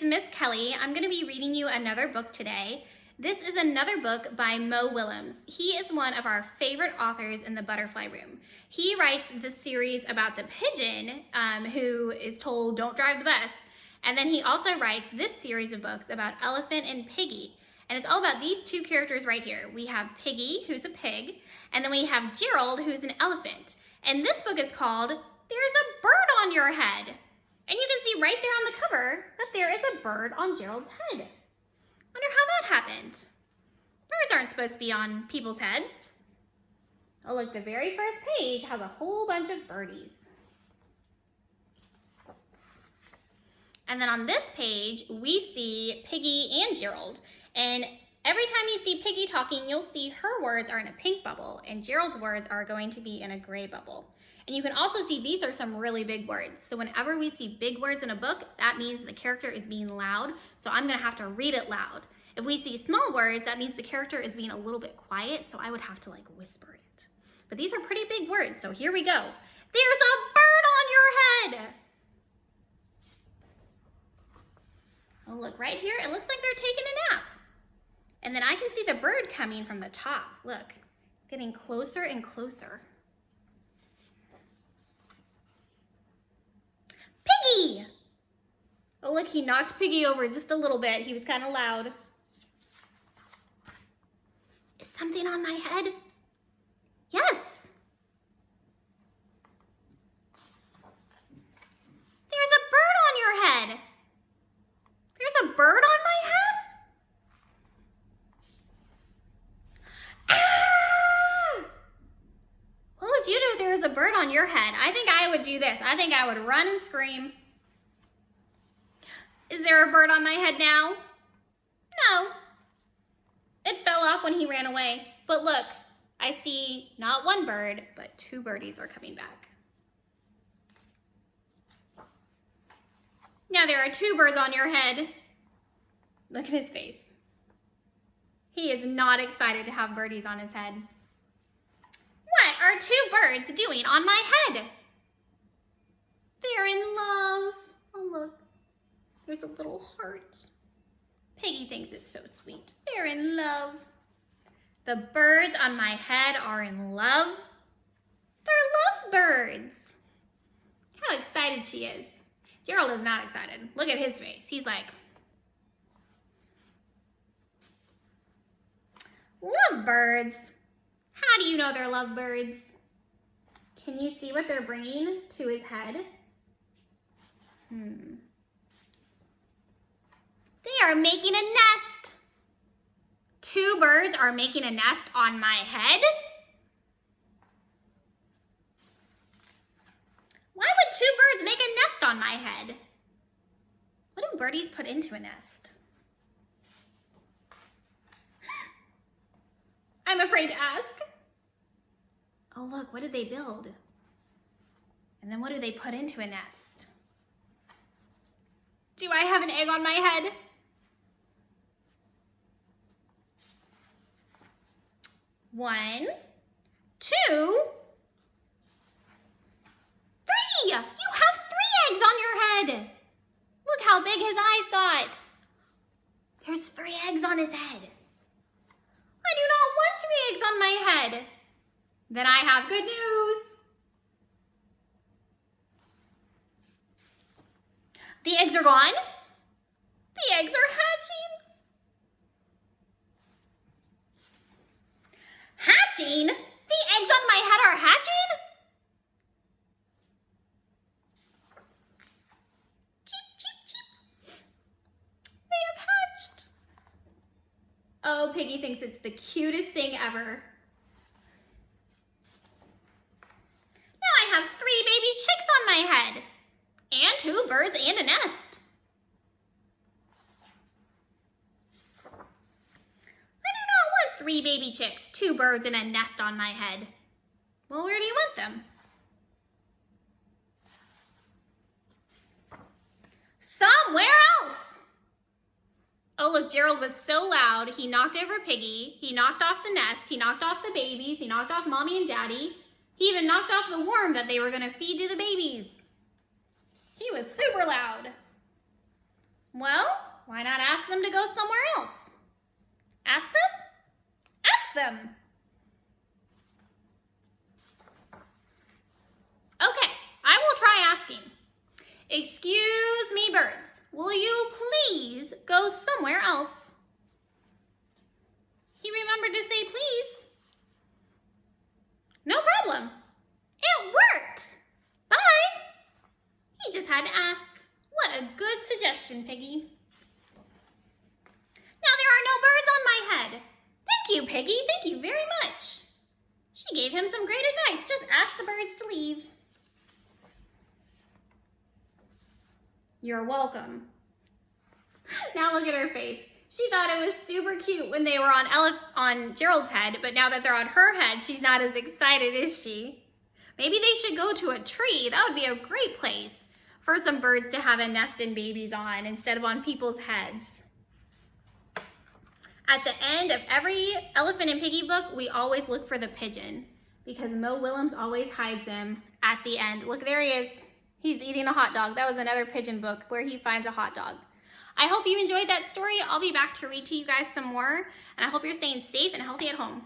Miss Kelly. I'm going to be reading you another book today. This is another book by Mo Willems. He is one of our favorite authors in the Butterfly Room. He writes the series about the pigeon who is told don't drive the bus. And then he also writes this series of books about Elephant and Piggy. And it's all about these two characters right here. We have Piggy, who's a pig, and then we have Gerald, who's an elephant. And this book is called There's a Bird on Your Head. And you can see right there on the cover that there is a bird on Gerald's head. Wonder how that happened. Birds aren't supposed to be on people's heads. Oh, look, the very first page has a whole bunch of birdies. And then on this page, we see Piggy and Gerald. And every time you see Piggy talking, you'll see her words are in a pink bubble and Gerald's words are going to be in a gray bubble. And you can also see these are some really big words. So whenever we see big words in a book, that means the character is being loud. So I'm gonna have to read it loud. If we see small words, that means the character is being a little bit quiet. So I would have to like whisper it. But these are pretty big words. So here we go. There's a bird on your head. Oh, look right here. It looks like they're taking a nap. And then I can see the bird coming from the top. Look, it's getting closer and closer. Piggy! Oh, look, he knocked Piggy over just a little bit. He was kind of loud. Is something on my head? Yes. There's a bird on your head. There's a bird on my head? Ah! What would you do if there was a bird on your head? I think I would do this. I think I would run and scream. Is there a bird on my head now? No. It fell off when he ran away. But look, I see not one bird, but two birdies are coming back. Now there are two birds on your head. Look at his face. He is not excited to have birdies on his head. What are two birds doing on my head? They're in love. Oh, look. There's a little heart. Piggy thinks it's so sweet. They're in love. The birds on my head are in love. They're lovebirds. How excited she is. Gerald is not excited. Look at his face. He's like, lovebirds. How do you know they're lovebirds? Can you see what they're bringing to his head? They are making a nest. Two birds are making a nest on my head. Why would two birds make a nest on my head? What do birdies put into a nest? I'm afraid to ask. Oh, look, what did they build? And then what do they put into a nest? Do I have an egg on my head? One, two, three! You have 3 eggs on your head! Look how big his eyes got. There's 3 eggs on his head. I do not want 3 eggs on my head. Then I have good news. The eggs are gone. The eggs are hatching. Hatching? The eggs on my head are hatching? Cheep, cheep, cheep. They have hatched. Oh, Piggy thinks it's the cutest thing ever. Now I have 3 baby chicks on my head. And 2 birds and a nest. I do not want 3 baby chicks, 2 birds, and a nest on my head. Well, where do you want them? Somewhere else. Oh, look, Gerald was so loud, he knocked over Piggy, he knocked off the nest, he knocked off the babies, he knocked off Mommy and Daddy, he even knocked off the worm that they were gonna feed to the babies. He was super loud. Well, Why not ask them to go somewhere else? Ask them? Ask them. Okay, I will try asking. Excuse me, birds. Will you please go somewhere else? He remembered to say please. No problem. It worked. Bye. He just had to ask. What a good suggestion, Piggy. Now there are no birds on my head. Thank you, Piggy. Thank you very much. She gave him some great advice. Just ask the birds to leave. You're welcome. Now look at her face. She thought it was super cute when they were on Gerald's head, but now that they're on her head, she's not as excited, is she? Maybe they should go to a tree. That would be a great place for some birds to have a nest and babies on instead of on people's heads. At the end of every Elephant and Piggy book, we always look for the pigeon because Mo Willems always hides him at the end. Look, there he is. He's eating a hot dog. That was another pigeon book where he finds a hot dog. I hope you enjoyed that story. I'll be back to read to you guys some more, and I hope you're staying safe and healthy at home.